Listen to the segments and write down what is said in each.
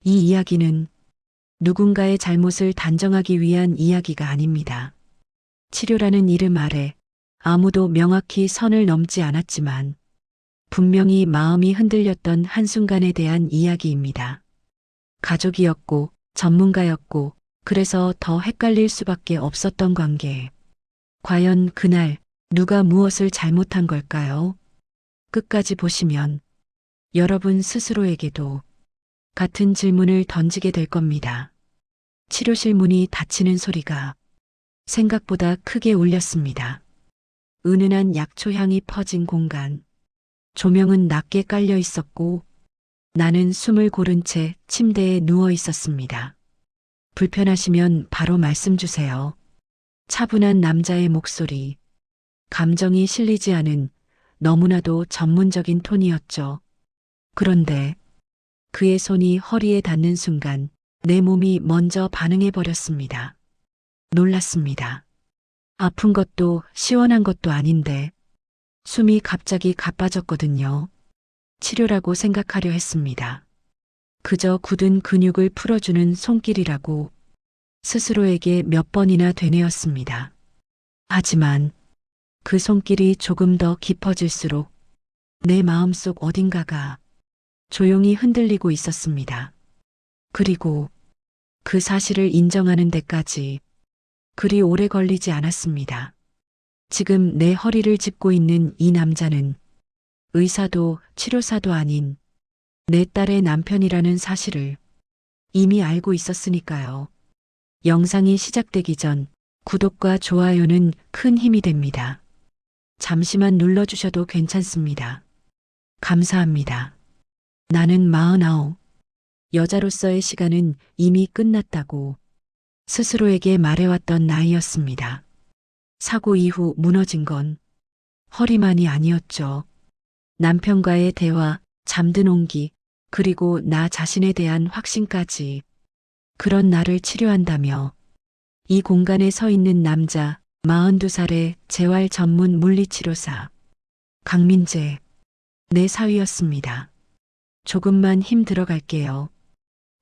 이 이야기는 누군가의 잘못을 단정하기 위한 이야기가 아닙니다. 치료라는 이름 아래 아무도 명확히 선을 넘지 않았지만 분명히 마음이 흔들렸던 한순간에 대한 이야기입니다. 가족이었고 전문가였고 그래서 더 헷갈릴 수밖에 없었던 관계. 과연 그날 누가 무엇을 잘못한 걸까요? 끝까지 보시면 여러분 스스로에게도 같은 질문을 던지게 될 겁니다. 치료실 문이 닫히는 소리가 생각보다 크게 울렸습니다. 은은한 약초 향이 퍼진 공간. 조명은 낮게 깔려 있었고 나는 숨을 고른 채 침대에 누워 있었습니다. 불편하시면 바로 말씀 주세요. 차분한 남자의 목소리. 감정이 실리지 않은 너무나도 전문적인 톤이었죠. 그런데 그의 손이 허리에 닿는 순간 내 몸이 먼저 반응해 버렸습니다. 놀랐습니다. 아픈 것도 시원한 것도 아닌데 숨이 갑자기 가빠졌거든요. 치료라고 생각하려 했습니다. 그저 굳은 근육을 풀어주는 손길이라고 스스로에게 몇 번이나 되뇌었습니다. 하지만 그 손길이 조금 더 깊어질수록 내 마음속 어딘가가 조용히 흔들리고 있었습니다. 그리고 그 사실을 인정하는 데까지 그리 오래 걸리지 않았습니다. 지금 내 허리를 짚고 있는 이 남자는 의사도 치료사도 아닌 내 딸의 남편이라는 사실을 이미 알고 있었으니까요. 영상이 시작되기 전 구독과 좋아요는 큰 힘이 됩니다. 잠시만 눌러주셔도 괜찮습니다. 감사합니다. 나는 49. 여자로서의 시간은 이미 끝났다고 스스로에게 말해왔던 나이였습니다. 사고 이후 무너진 건 허리만이 아니었죠. 남편과의 대화, 잠든 온기, 그리고 나 자신에 대한 확신까지. 그런 나를 치료한다며 이 공간에 서 있는 남자 42살의 재활 전문 물리치료사 강민재, 내 사위였습니다. 조금만 힘 들어갈게요.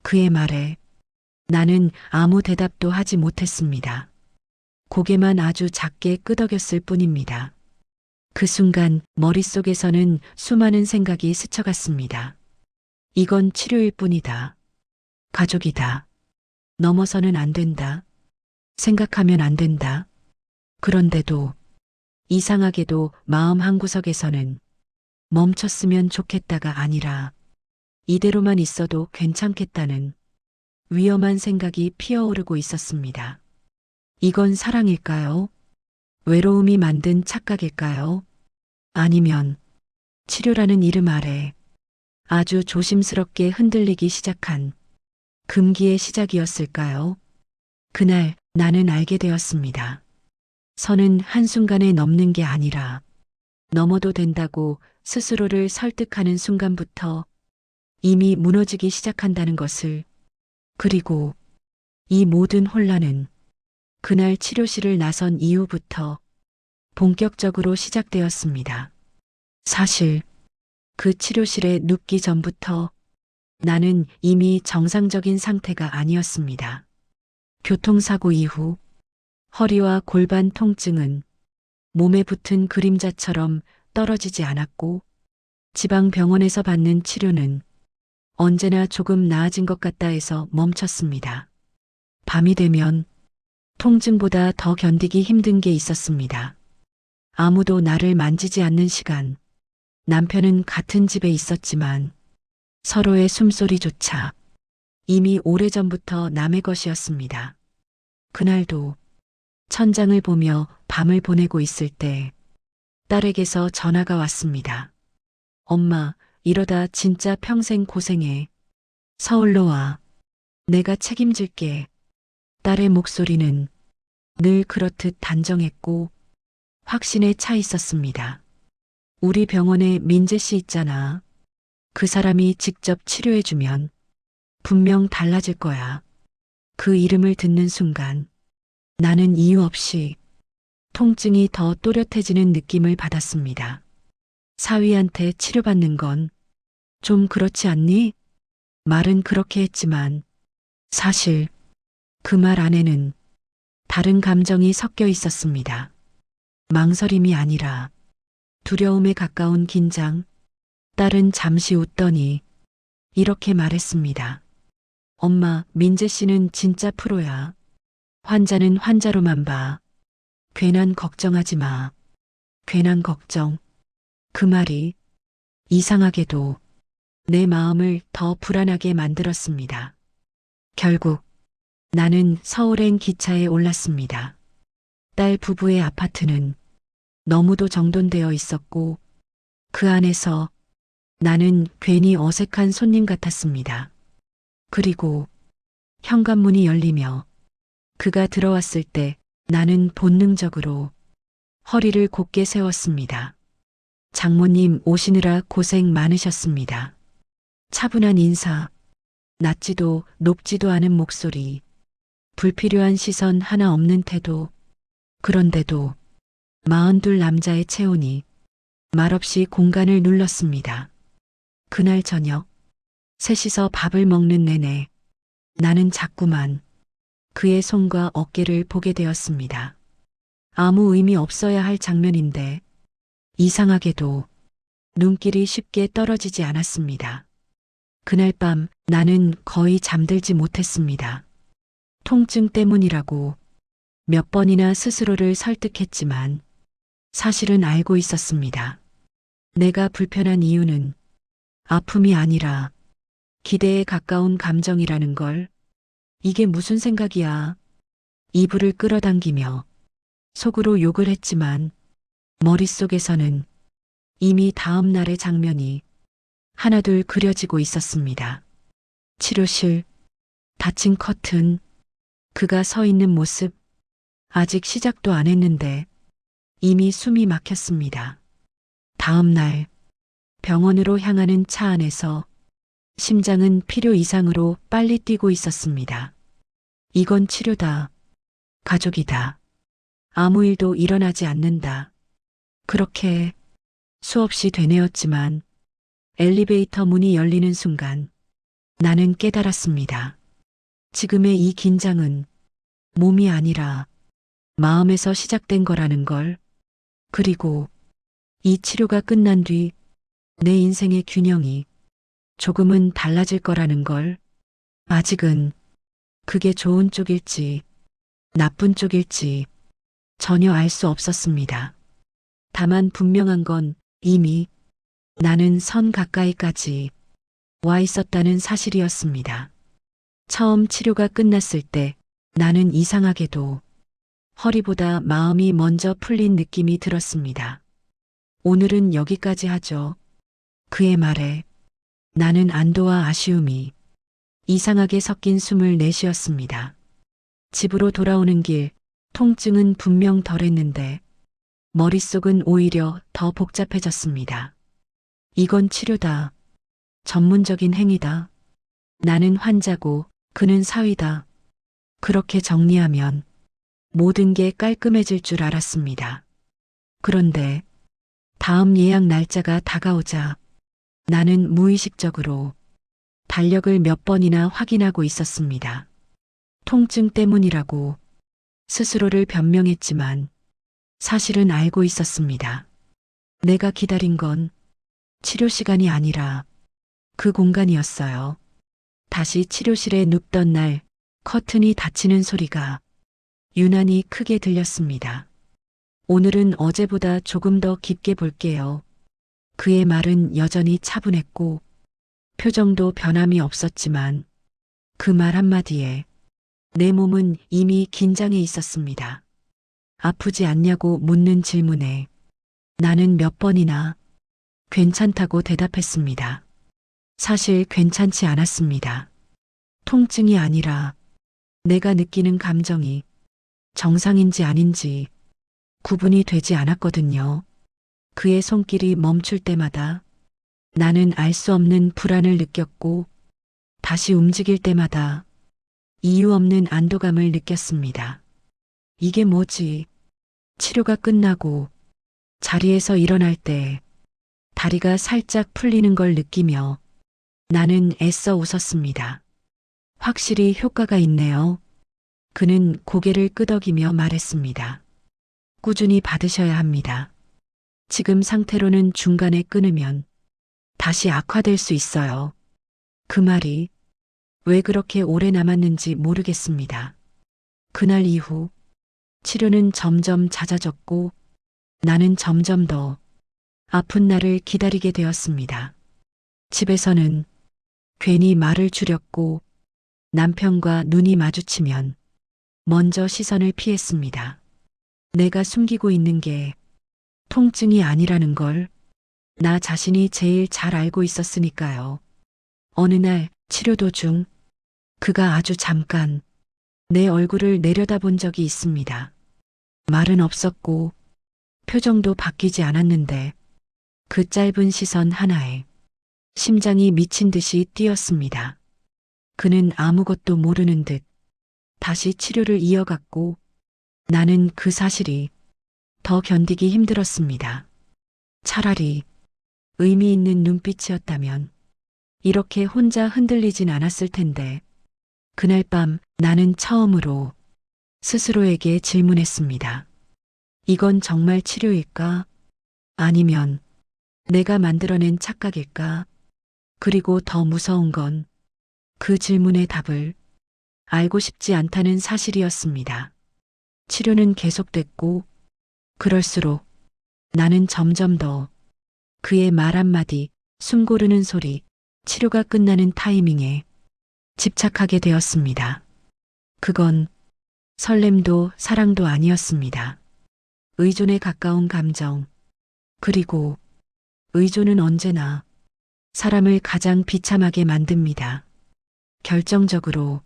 그의 말에 나는 아무 대답도 하지 못했습니다. 고개만 아주 작게 끄덕였을 뿐입니다. 그 순간 머릿속에서는 수많은 생각이 스쳐갔습니다. 이건 치료일 뿐이다. 가족이다. 넘어서는 안 된다. 생각하면 안 된다. 그런데도 이상하게도 마음 한구석에서는 멈췄으면 좋겠다가 아니라 이대로만 있어도 괜찮겠다는 위험한 생각이 피어오르고 있었습니다. 이건 사랑일까요? 외로움이 만든 착각일까요? 아니면 치료라는 이름 아래 아주 조심스럽게 흔들리기 시작한 금기의 시작이었을까요? 그날 나는 알게 되었습니다. 선은 한순간에 넘는 게 아니라 넘어도 된다고 스스로를 설득하는 순간부터 이미 무너지기 시작한다는 것을. 그리고 이 모든 혼란은 그날 치료실을 나선 이후부터 본격적으로 시작되었습니다. 사실 그 치료실에 눕기 전부터 나는 이미 정상적인 상태가 아니었습니다. 교통사고 이후 허리와 골반 통증은 몸에 붙은 그림자처럼 떨어지지 않았고 지방병원에서 받는 치료는 언제나 조금 나아진 것 같다 해서 멈췄습니다. 밤이 되면 통증보다 더 견디기 힘든 게 있었습니다. 아무도 나를 만지지 않는 시간. 남편은 같은 집에 있었지만 서로의 숨소리조차 이미 오래전부터 남의 것이었습니다. 그날도 천장을 보며 밤을 보내고 있을 때 딸에게서 전화가 왔습니다. 엄마, 이러다 진짜 평생 고생해. 서울로 와. 내가 책임질게. 딸의 목소리는 늘 그렇듯 단정했고 확신에 차 있었습니다. 우리 병원에 민재 씨 있잖아. 그 사람이 직접 치료해주면 분명 달라질 거야. 그 이름을 듣는 순간 나는 이유 없이 통증이 더 또렷해지는 느낌을 받았습니다. 사위한테 치료받는 건 좀 그렇지 않니? 말은 그렇게 했지만 사실 그 말 안에는 다른 감정이 섞여 있었습니다. 망설임이 아니라 두려움에 가까운 긴장. 딸은 잠시 웃더니 이렇게 말했습니다. 엄마, 민재 씨는 진짜 프로야. 환자는 환자로만 봐. 괜한 걱정하지 마. 괜한 걱정. 그 말이 이상하게도 내 마음을 더 불안하게 만들었습니다. 결국 나는 서울행 기차에 올랐습니다. 딸 부부의 아파트는 너무도 정돈되어 있었고 그 안에서 나는 괜히 어색한 손님 같았습니다. 그리고 현관문이 열리며 그가 들어왔을 때 나는 본능적으로 허리를 곧게 세웠습니다. 장모님 오시느라 고생 많으셨습니다. 차분한 인사, 낮지도 높지도 않은 목소리, 불필요한 시선 하나 없는 태도. 그런데도 42 남자의 체온이 말없이 공간을 눌렀습니다. 그날 저녁 셋이서 밥을 먹는 내내 나는 자꾸만 그의 손과 어깨를 보게 되었습니다. 아무 의미 없어야 할 장면인데 이상하게도 눈길이 쉽게 떨어지지 않았습니다. 그날 밤 나는 거의 잠들지 못했습니다. 통증 때문이라고 몇 번이나 스스로를 설득했지만 사실은 알고 있었습니다. 내가 불편한 이유는 아픔이 아니라 기대에 가까운 감정이라는 걸. 이게 무슨 생각이야. 이불을 끌어당기며 속으로 욕을 했지만 머릿속에서는 이미 다음 날의 장면이 하나둘 그려지고 있었습니다. 치료실, 닫힌 커튼, 그가 서 있는 모습. 아직 시작도 안 했는데 이미 숨이 막혔습니다. 다음 날 병원으로 향하는 차 안에서 심장은 필요 이상으로 빨리 뛰고 있었습니다. 이건 치료다. 가족이다. 아무 일도 일어나지 않는다. 그렇게 수없이 되뇌었지만 엘리베이터 문이 열리는 순간 나는 깨달았습니다. 지금의 이 긴장은 몸이 아니라 마음에서 시작된 거라는 걸. 그리고 이 치료가 끝난 뒤 내 인생의 균형이 조금은 달라질 거라는 걸. 아직은 그게 좋은 쪽일지 나쁜 쪽일지 전혀 알 수 없었습니다. 다만 분명한 건 이미 나는 선 가까이까지 와 있었다는 사실이었습니다. 처음 치료가 끝났을 때 나는 이상하게도 허리보다 마음이 먼저 풀린 느낌이 들었습니다. 오늘은 여기까지 하죠. 그의 말에 나는 안도와 아쉬움이 이상하게 섞인 숨을 내쉬었습니다. 집으로 돌아오는 길, 통증은 분명 덜했는데 머릿속은 오히려 더 복잡해졌습니다. 이건 치료다. 전문적인 행위다. 나는 환자고 그는 사위다. 그렇게 정리하면 모든 게 깔끔해질 줄 알았습니다. 그런데 다음 예약 날짜가 다가오자 나는 무의식적으로 달력을 몇 번이나 확인하고 있었습니다. 통증 때문이라고 스스로를 변명했지만 사실은 알고 있었습니다. 내가 기다린 건 치료 시간이 아니라 그 공간이었어요. 다시 치료실에 눕던 날 커튼이 닫히는 소리가 유난히 크게 들렸습니다. 오늘은 어제보다 조금 더 깊게 볼게요. 그의 말은 여전히 차분했고 표정도 변함이 없었지만 그 말 한마디에 내 몸은 이미 긴장해 있었습니다. 아프지 않냐고 묻는 질문에 나는 몇 번이나 괜찮다고 대답했습니다. 사실 괜찮지 않았습니다. 통증이 아니라 내가 느끼는 감정이 정상인지 아닌지 구분이 되지 않았거든요. 그의 손길이 멈출 때마다 나는 알 수 없는 불안을 느꼈고 다시 움직일 때마다 이유 없는 안도감을 느꼈습니다. 이게 뭐지? 치료가 끝나고 자리에서 일어날 때 다리가 살짝 풀리는 걸 느끼며 나는 애써 웃었습니다. 확실히 효과가 있네요. 그는 고개를 끄덕이며 말했습니다. 꾸준히 받으셔야 합니다. 지금 상태로는 중간에 끊으면 다시 악화될 수 있어요. 그 말이 왜 그렇게 오래 남았는지 모르겠습니다. 그날 이후 치료는 점점 잦아졌고 나는 점점 더 아픈 날을 기다리게 되었습니다. 집에서는 괜히 말을 줄였고 남편과 눈이 마주치면 먼저 시선을 피했습니다. 내가 숨기고 있는 게 통증이 아니라는 걸 나 자신이 제일 잘 알고 있었으니까요. 어느 날 치료 도중 그가 아주 잠깐 내 얼굴을 내려다본 적이 있습니다. 말은 없었고 표정도 바뀌지 않았는데 그 짧은 시선 하나에 심장이 미친 듯이 뛰었습니다. 그는 아무것도 모르는 듯 다시 치료를 이어갔고 나는 그 사실이 더 견디기 힘들었습니다. 차라리 의미 있는 눈빛이었다면 이렇게 혼자 흔들리진 않았을 텐데 그날 밤 나는 처음으로 스스로에게 질문했습니다. 이건 정말 치료일까? 아니면 내가 만들어낸 착각일까? 그리고 더 무서운 건 그 질문의 답을 알고 싶지 않다는 사실이었습니다. 치료는 계속됐고 그럴수록 나는 점점 더 그의 말 한마디, 숨 고르는 소리, 치료가 끝나는 타이밍에 집착하게 되었습니다. 그건 설렘도 사랑도 아니었습니다. 의존에 가까운 감정, 그리고 의존은 언제나 사람을 가장 비참하게 만듭니다. 결정적으로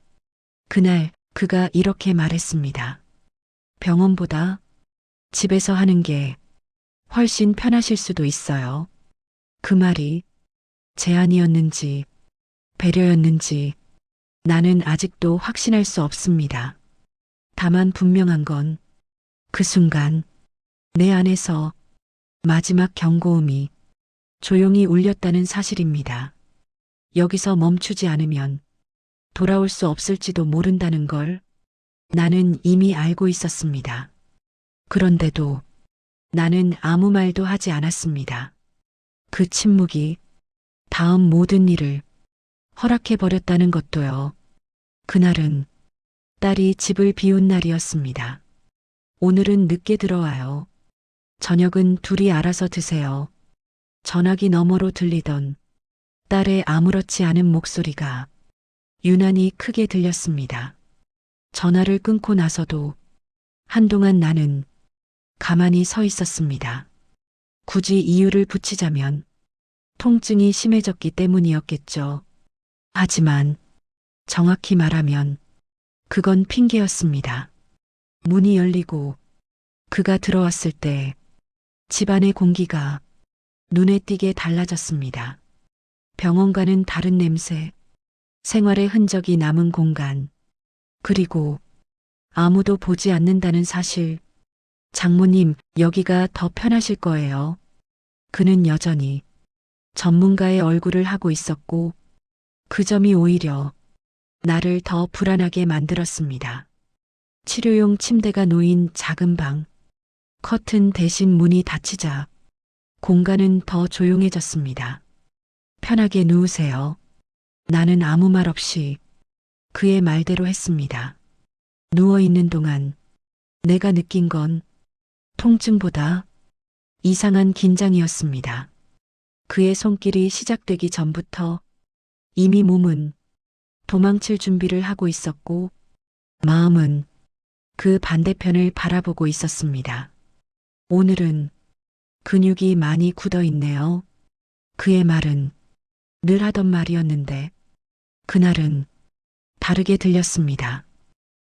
그날 그가 이렇게 말했습니다. 병원보다 집에서 하는 게 훨씬 편하실 수도 있어요. 그 말이 제안이었는지 배려였는지 나는 아직도 확신할 수 없습니다. 다만 분명한 건 그 순간 내 안에서 마지막 경고음이 조용히 울렸다는 사실입니다. 여기서 멈추지 않으면 돌아올 수 없을지도 모른다는 걸 나는 이미 알고 있었습니다. 그런데도 나는 아무 말도 하지 않았습니다. 그 침묵이 다음 모든 일을 허락해버렸다는 것도요. 그날은 딸이 집을 비운 날이었습니다. 오늘은 늦게 들어와요. 저녁은 둘이 알아서 드세요. 전화기 너머로 들리던 딸의 아무렇지 않은 목소리가 유난히 크게 들렸습니다. 전화를 끊고 나서도 한동안 나는 가만히 서 있었습니다. 굳이 이유를 붙이자면 통증이 심해졌기 때문이었겠죠. 하지만 정확히 말하면 그건 핑계였습니다. 문이 열리고 그가 들어왔을 때 집안의 공기가 눈에 띄게 달라졌습니다. 병원과는 다른 냄새, 생활의 흔적이 남은 공간, 그리고 아무도 보지 않는다는 사실. 장모님, 여기가 더 편하실 거예요. 그는 여전히 전문가의 얼굴을 하고 있었고 그 점이 오히려 나를 더 불안하게 만들었습니다. 치료용 침대가 놓인 작은 방, 커튼 대신 문이 닫히자 공간은 더 조용해졌습니다. 편하게 누우세요. 나는 아무 말 없이 그의 말대로 했습니다. 누워 있는 동안 내가 느낀 건 통증보다 이상한 긴장이었습니다. 그의 손길이 시작되기 전부터 이미 몸은 도망칠 준비를 하고 있었고 마음은 그 반대편을 바라보고 있었습니다. 오늘은 근육이 많이 굳어 있네요. 그의 말은 늘 하던 말이었는데 그날은 다르게 들렸습니다.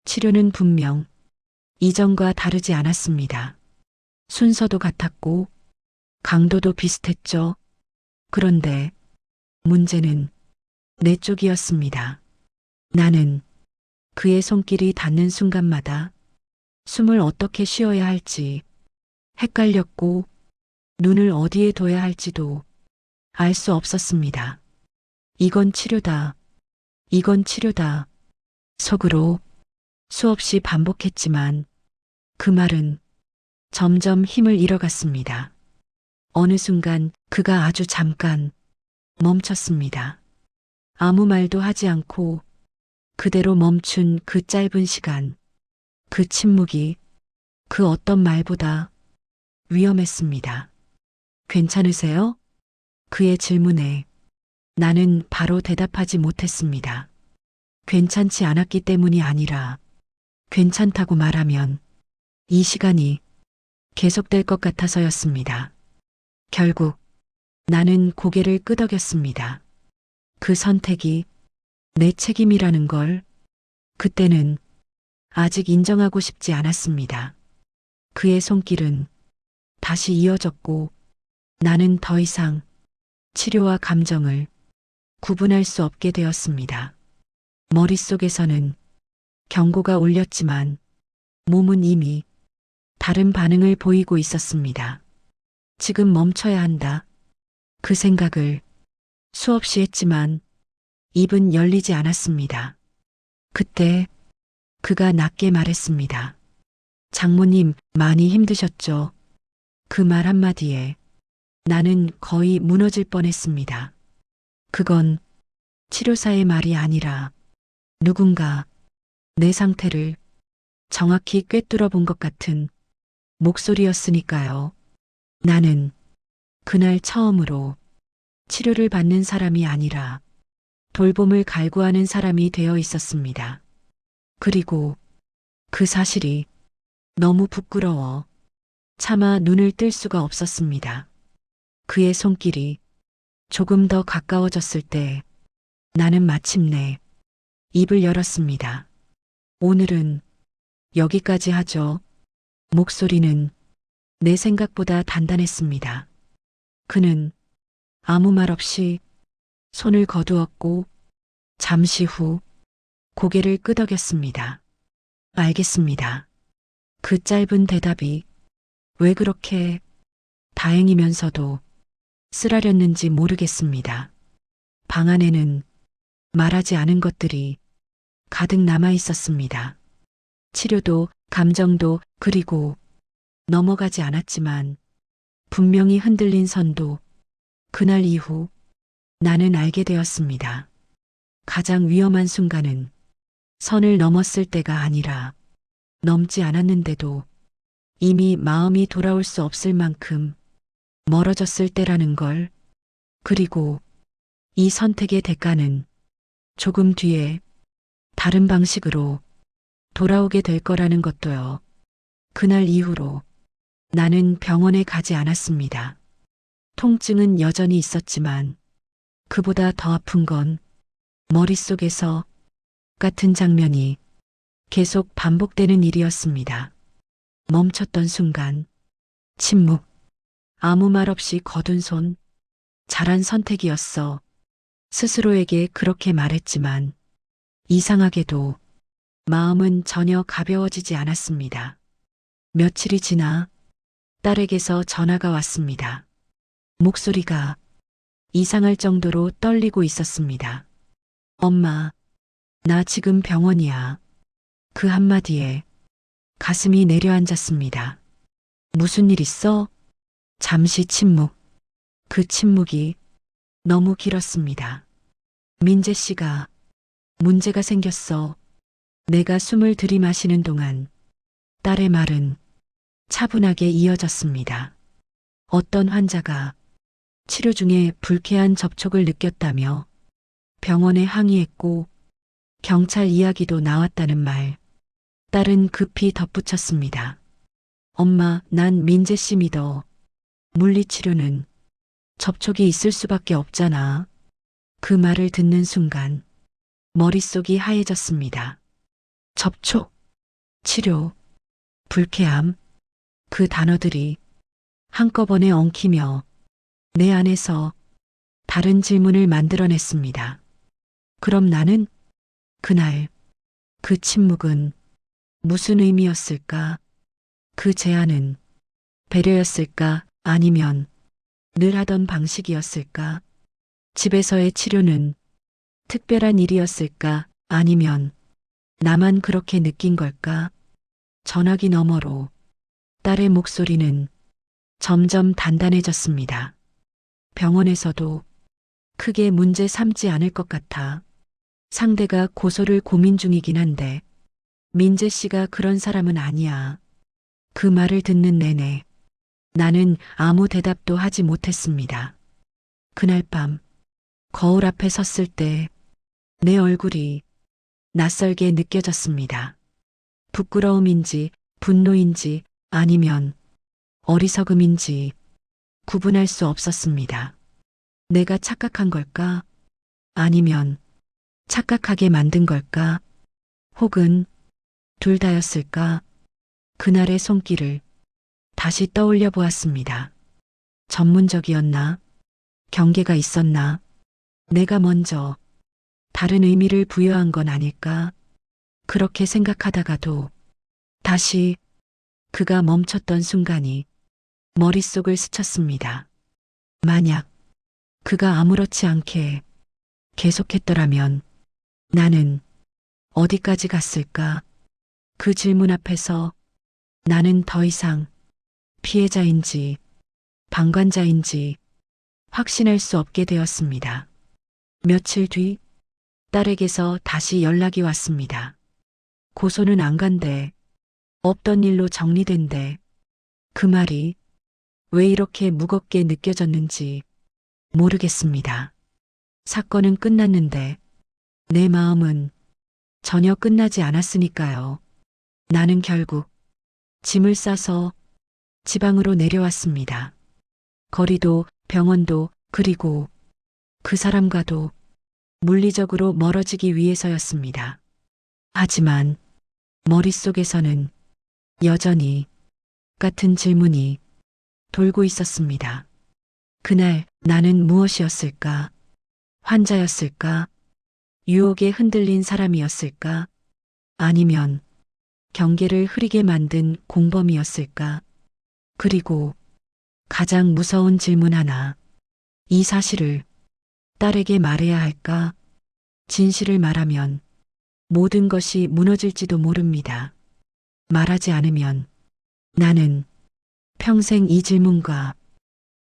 치료는 분명 이전과 다르지 않았습니다. 순서도 같았고 강도도 비슷했죠. 그런데 문제는 내 쪽이었습니다. 나는 그의 손길이 닿는 순간마다 숨을 어떻게 쉬어야 할지 헷갈렸고 눈을 어디에 둬야 할지도 알 수 없었습니다. 이건 치료다. 이건 치료다. 속으로 수없이 반복했지만 그 말은 점점 힘을 잃어갔습니다. 어느 순간 그가 아주 잠깐 멈췄습니다. 아무 말도 하지 않고 그대로 멈춘 그 짧은 시간, 그 침묵이 그 어떤 말보다 위험했습니다. 괜찮으세요? 그의 질문에 나는 바로 대답하지 못했습니다. 괜찮지 않았기 때문이 아니라 괜찮다고 말하면 이 시간이 계속될 것 같아서였습니다. 결국 나는 고개를 끄덕였습니다. 그 선택이 내 책임이라는 걸 그때는 아직 인정하고 싶지 않았습니다. 그의 손길은 다시 이어졌고 나는 더 이상 치료와 감정을 구분할 수 없게 되었습니다. 머릿속에서는 경고가 울렸지만 몸은 이미 다른 반응을 보이고 있었습니다. 지금 멈춰야 한다. 그 생각을 수없이 했지만 입은 열리지 않았습니다. 그때 그가 낮게 말했습니다. 장모님 많이 힘드셨죠? 그 말 한마디에 나는 거의 무너질 뻔했습니다. 그건 치료사의 말이 아니라 누군가 내 상태를 정확히 꿰뚫어 본 것 같은 목소리였으니까요. 나는 그날 처음으로 치료를 받는 사람이 아니라 돌봄을 갈구하는 사람이 되어 있었습니다. 그리고 그 사실이 너무 부끄러워 차마 눈을 뜰 수가 없었습니다. 그의 손길이 조금 더 가까워졌을 때 나는 마침내 입을 열었습니다. 오늘은 여기까지 하죠. 목소리는 내 생각보다 단단했습니다. 그는 아무 말 없이 손을 거두었고 잠시 후 고개를 끄덕였습니다. 알겠습니다. 그 짧은 대답이 왜 그렇게 다행이면서도 쓰라렸는지 모르겠습니다. 방 안에는 말하지 않은 것들이 가득 남아 있었습니다. 치료도 감정도 그리고 넘어가지 않았지만 분명히 흔들린 선도 그날 이후 나는 알게 되었습니다. 가장 위험한 순간은 선을 넘었을 때가 아니라 넘지 않았는데도 이미 마음이 돌아올 수 없을 만큼 멀어졌을 때라는 걸. 그리고 이 선택의 대가는 조금 뒤에 다른 방식으로 돌아오게 될 거라는 것도요. 그날 이후로 나는 병원에 가지 않았습니다. 통증은 여전히 있었지만 그보다 더 아픈 건 머릿속에서 같은 장면이 계속 반복되는 일이었습니다. 멈췄던 순간, 침묵, 아무 말 없이 거둔 손, 잘한 선택이었어. 스스로에게 그렇게 말했지만 이상하게도 마음은 전혀 가벼워지지 않았습니다. 며칠이 지나 딸에게서 전화가 왔습니다. 목소리가 이상할 정도로 떨리고 있었습니다. 엄마, 나 지금 병원이야. 그 한마디에 가슴이 내려앉았습니다. 무슨 일 있어? 잠시 침묵. 그 침묵이 너무 길었습니다. 민재 씨가 문제가 생겼어. 내가 숨을 들이마시는 동안 딸의 말은 차분하게 이어졌습니다. 어떤 환자가 치료 중에 불쾌한 접촉을 느꼈다며 병원에 항의했고 경찰 이야기도 나왔다는 말. 딸은 급히 덧붙였습니다. 엄마, 난 민재 씨 믿어. 물리치료는 접촉이 있을 수밖에 없잖아. 그 말을 듣는 순간 머릿속이 하얘졌습니다. 접촉, 치료, 불쾌함, 그 단어들이 한꺼번에 엉키며 내 안에서 다른 질문을 만들어냈습니다. 그럼 나는 그날 그 침묵은 무슨 의미였을까? 그 제안은 배려였을까? 아니면 늘 하던 방식이었을까? 집에서의 치료는 특별한 일이었을까? 아니면 나만 그렇게 느낀 걸까? 전화기 너머로 딸의 목소리는 점점 단단해졌습니다. 병원에서도 크게 문제 삼지 않을 것 같아. 상대가 고소를 고민 중이긴 한데 민재 씨가 그런 사람은 아니야. 그 말을 듣는 내내 나는 아무 대답도 하지 못했습니다. 그날 밤 거울 앞에 섰을 때 내 얼굴이 낯설게 느껴졌습니다. 부끄러움인지 분노인지 아니면 어리석음인지 구분할 수 없었습니다. 내가 착각한 걸까? 아니면 착각하게 만든 걸까? 혹은 둘 다였을까? 그날의 손길을 다시 떠올려 보았습니다. 전문적이었나? 경계가 있었나? 내가 먼저 다른 의미를 부여한 건 아닐까? 그렇게 생각하다가도 다시 그가 멈췄던 순간이 머릿속을 스쳤습니다. 만약 그가 아무렇지 않게 계속했더라면 나는 어디까지 갔을까? 그 질문 앞에서 나는 더 이상 피해자인지 방관자인지 확신할 수 없게 되었습니다. 며칠 뒤 딸에게서 다시 연락이 왔습니다. 고소는 안 간대. 없던 일로 정리된대. 그 말이 왜 이렇게 무겁게 느껴졌는지 모르겠습니다. 사건은 끝났는데 내 마음은 전혀 끝나지 않았으니까요. 나는 결국 짐을 싸서 지방으로 내려왔습니다. 거리도 병원도 그리고 그 사람과도 물리적으로 멀어지기 위해서였습니다. 하지만 머릿속에서는 여전히 같은 질문이 돌고 있었습니다. 그날 나는 무엇이었을까? 환자였을까? 유혹에 흔들린 사람이었을까? 아니면 경계를 흐리게 만든 공범이었을까? 그리고 가장 무서운 질문 하나. 이 사실을 딸에게 말해야 할까? 진실을 말하면 모든 것이 무너질지도 모릅니다. 말하지 않으면 나는 평생 이 질문과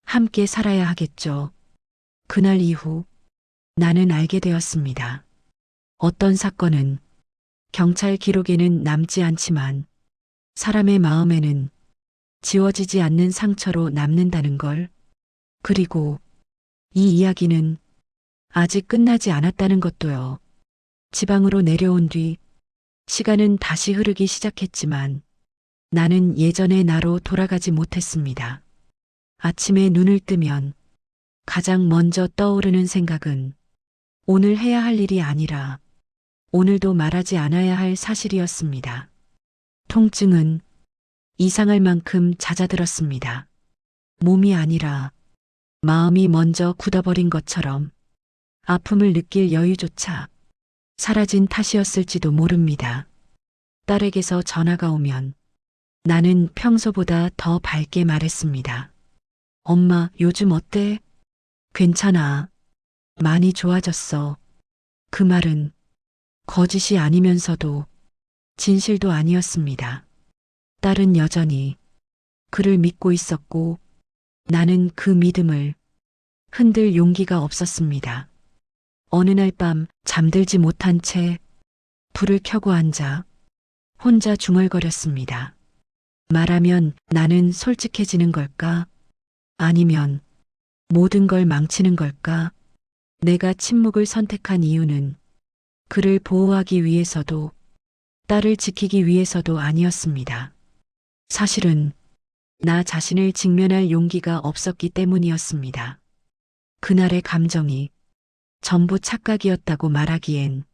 함께 살아야 하겠죠. 그날 이후 나는 알게 되었습니다. 어떤 사건은 경찰 기록에는 남지 않지만 사람의 마음에는 지워지지 않는 상처로 남는다는 걸, 그리고 이 이야기는 아직 끝나지 않았다는 것도요. 지방으로 내려온 뒤 시간은 다시 흐르기 시작했지만 나는 예전의 나로 돌아가지 못했습니다. 아침에 눈을 뜨면 가장 먼저 떠오르는 생각은 오늘 해야 할 일이 아니라 오늘도 말하지 않아야 할 사실이었습니다. 통증은 이상할 만큼 잦아들었습니다. 몸이 아니라 마음이 먼저 굳어버린 것처럼 아픔을 느낄 여유조차 사라진 탓이었을지도 모릅니다. 딸에게서 전화가 오면 나는 평소보다 더 밝게 말했습니다. 엄마, 요즘 어때? 괜찮아. 많이 좋아졌어. 그 말은 거짓이 아니면서도 진실도 아니었습니다. 딸은 여전히 그를 믿고 있었고 나는 그 믿음을 흔들 용기가 없었습니다. 어느 날 밤 잠들지 못한 채 불을 켜고 앉아 혼자 중얼거렸습니다. 말하면 나는 솔직해지는 걸까? 아니면 모든 걸 망치는 걸까? 내가 침묵을 선택한 이유는 그를 보호하기 위해서도 딸을 지키기 위해서도 아니었습니다. 사실은 나 자신을 직면할 용기가 없었기 때문이었습니다. 그날의 감정이 전부 착각이었다고 말하기엔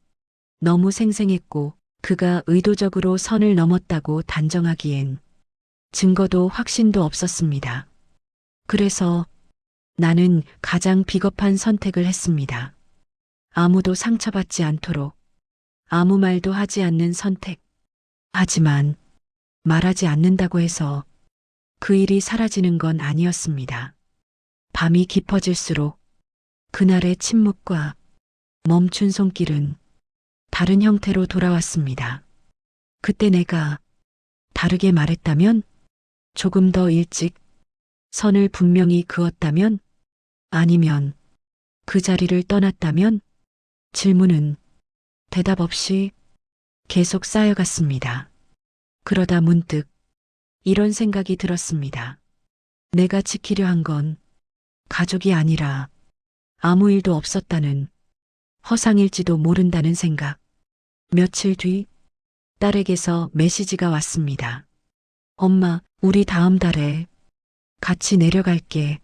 너무 생생했고 그가 의도적으로 선을 넘었다고 단정하기엔 증거도 확신도 없었습니다. 그래서 나는 가장 비겁한 선택을 했습니다. 아무도 상처받지 않도록 아무 말도 하지 않는 선택. 하지만 말하지 않는다고 해서 그 일이 사라지는 건 아니었습니다. 밤이 깊어질수록 그날의 침묵과 멈춘 손길은 다른 형태로 돌아왔습니다. 그때 내가 다르게 말했다면? 조금 더 일찍 선을 분명히 그었다면? 아니면 그 자리를 떠났다면? 질문은 대답 없이 계속 쌓여갔습니다. 그러다 문득 이런 생각이 들었습니다. 내가 지키려 한 건 가족이 아니라 아무 일도 없었다는, 허상일지도 모른다는 생각. 며칠 뒤 딸에게서 메시지가 왔습니다. 엄마, 우리 다음 달에 같이 내려갈게.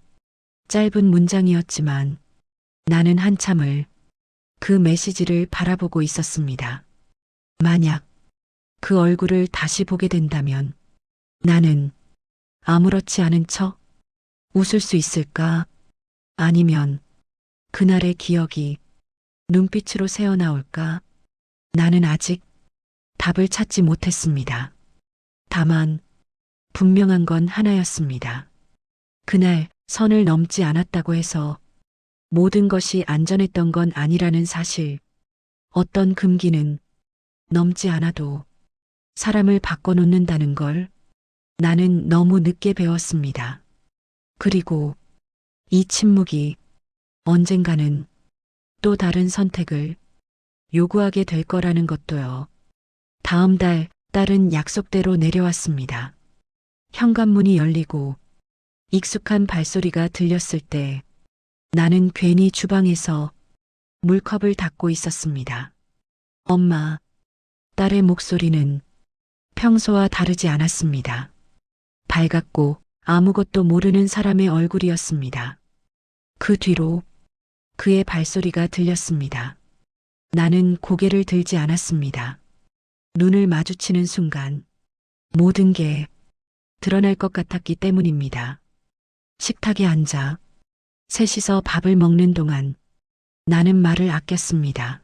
짧은 문장이었지만 나는 한참을 그 메시지를 바라보고 있었습니다. 만약 그 얼굴을 다시 보게 된다면 나는 아무렇지 않은 척 웃을 수 있을까? 아니면 그날의 기억이 눈빛으로 새어나올까? 나는 아직 답을 찾지 못했습니다. 다만 분명한 건 하나였습니다. 그날 선을 넘지 않았다고 해서 모든 것이 안전했던 건 아니라는 사실. 어떤 금기는 넘지 않아도 사람을 바꿔놓는다는 걸 나는 너무 늦게 배웠습니다. 그리고 이 침묵이 언젠가는 또 다른 선택을 요구하게 될 거라는 것도요. 다음 달 딸은 약속대로 내려왔습니다. 현관문이 열리고 익숙한 발소리가 들렸을 때 나는 괜히 주방에서 물컵을 닫고 있었습니다. 엄마, 딸의 목소리는 평소와 다르지 않았습니다. 밝았고 아무것도 모르는 사람의 얼굴이었습니다. 그 뒤로 그의 발소리가 들렸습니다. 나는 고개를 들지 않았습니다. 눈을 마주치는 순간 모든 게 드러날 것 같았기 때문입니다. 식탁에 앉아 셋이서 밥을 먹는 동안 나는 말을 아꼈습니다.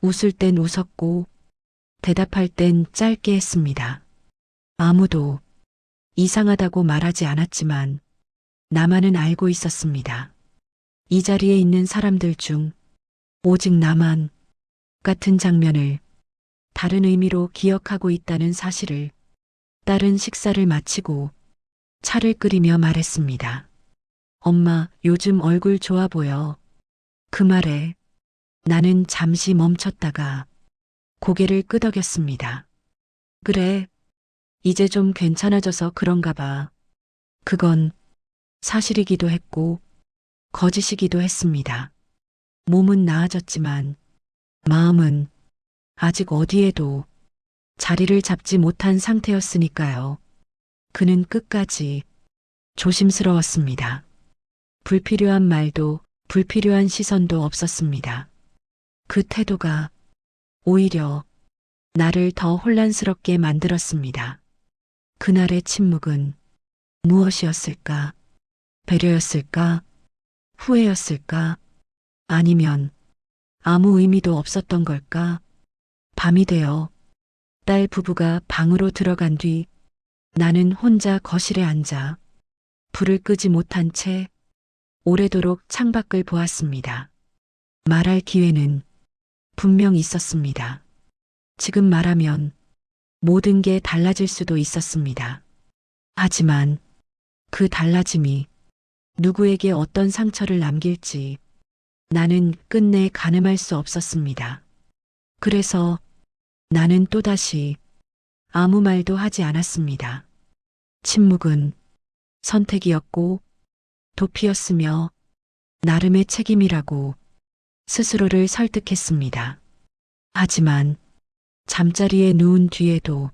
웃을 땐 웃었고 대답할 땐 짧게 했습니다. 아무도 이상하다고 말하지 않았지만 나만은 알고 있었습니다. 이 자리에 있는 사람들 중 오직 나만 같은 장면을 다른 의미로 기억하고 있다는 사실을. 딸은 식사를 마치고 차를 끓이며 말했습니다. 엄마, 요즘 얼굴 좋아 보여. 그 말에 나는 잠시 멈췄다가 고개를 끄덕였습니다. 그래, 이제 좀 괜찮아져서 그런가 봐. 그건 사실이기도 했고 거짓이기도 했습니다. 몸은 나아졌지만 마음은 아직 어디에도 자리를 잡지 못한 상태였으니까요. 그는 끝까지 조심스러웠습니다. 불필요한 말도 불필요한 시선도 없었습니다. 그 태도가 오히려 나를 더 혼란스럽게 만들었습니다. 그날의 침묵은 무엇이었을까? 배려였을까? 후회였을까? 아니면 아무 의미도 없었던 걸까? 밤이 되어 딸 부부가 방으로 들어간 뒤 나는 혼자 거실에 앉아 불을 끄지 못한 채 오래도록 창밖을 보았습니다. 말할 기회는 분명 있었습니다. 지금 말하면 모든 게 달라질 수도 있었습니다. 하지만 그 달라짐이 누구에게 어떤 상처를 남길지 나는 끝내 가늠할 수 없었습니다. 그래서 나는 또다시 아무 말도 하지 않았습니다. 침묵은 선택이었고 도피였으며 나름의 책임이라고 스스로를 설득했습니다. 하지만 잠자리에 누운 뒤에도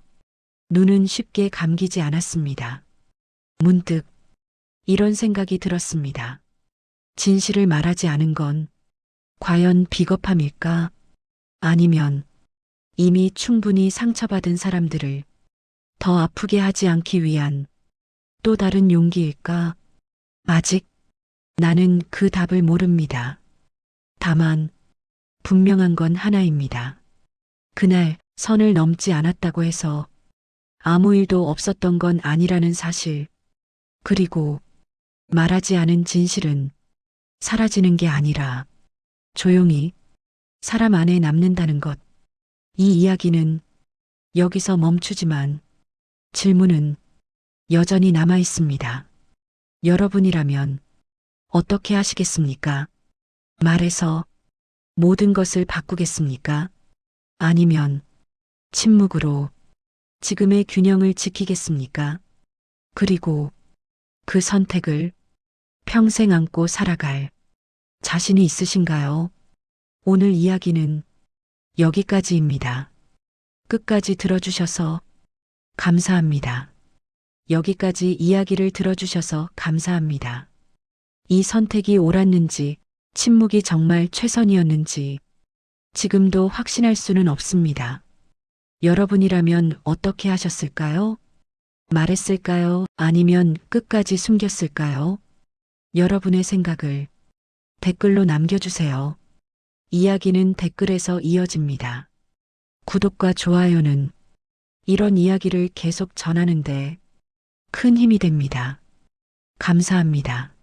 눈은 쉽게 감기지 않았습니다. 문득 이런 생각이 들었습니다. 진실을 말하지 않은 건 과연 비겁함일까? 아니면 이미 충분히 상처받은 사람들을 더 아프게 하지 않기 위한 또 다른 용기일까? 아직 나는 그 답을 모릅니다. 다만 분명한 건 하나입니다. 그날 선을 넘지 않았다고 해서 아무 일도 없었던 건 아니라는 사실. 그리고 말하지 않은 진실은 사라지는 게 아니라 조용히 사람 안에 남는다는 것. 이 이야기는 여기서 멈추지만 질문은 여전히 남아 있습니다. 여러분이라면 어떻게 하시겠습니까? 말해서 모든 것을 바꾸겠습니까? 아니면 침묵으로 지금의 균형을 지키겠습니까? 그리고 그 선택을 평생 안고 살아갈 자신이 있으신가요? 오늘 이야기는 여기까지입니다. 끝까지 들어주셔서 감사합니다. 여기까지 이야기를 들어주셔서 감사합니다. 이 선택이 옳았는지, 침묵이 정말 최선이었는지, 지금도 확신할 수는 없습니다. 여러분이라면 어떻게 하셨을까요? 말했을까요? 아니면 끝까지 숨겼을까요? 여러분의 생각을 댓글로 남겨주세요. 이야기는 댓글에서 이어집니다. 구독과 좋아요는 이런 이야기를 계속 전하는데 큰 힘이 됩니다. 감사합니다.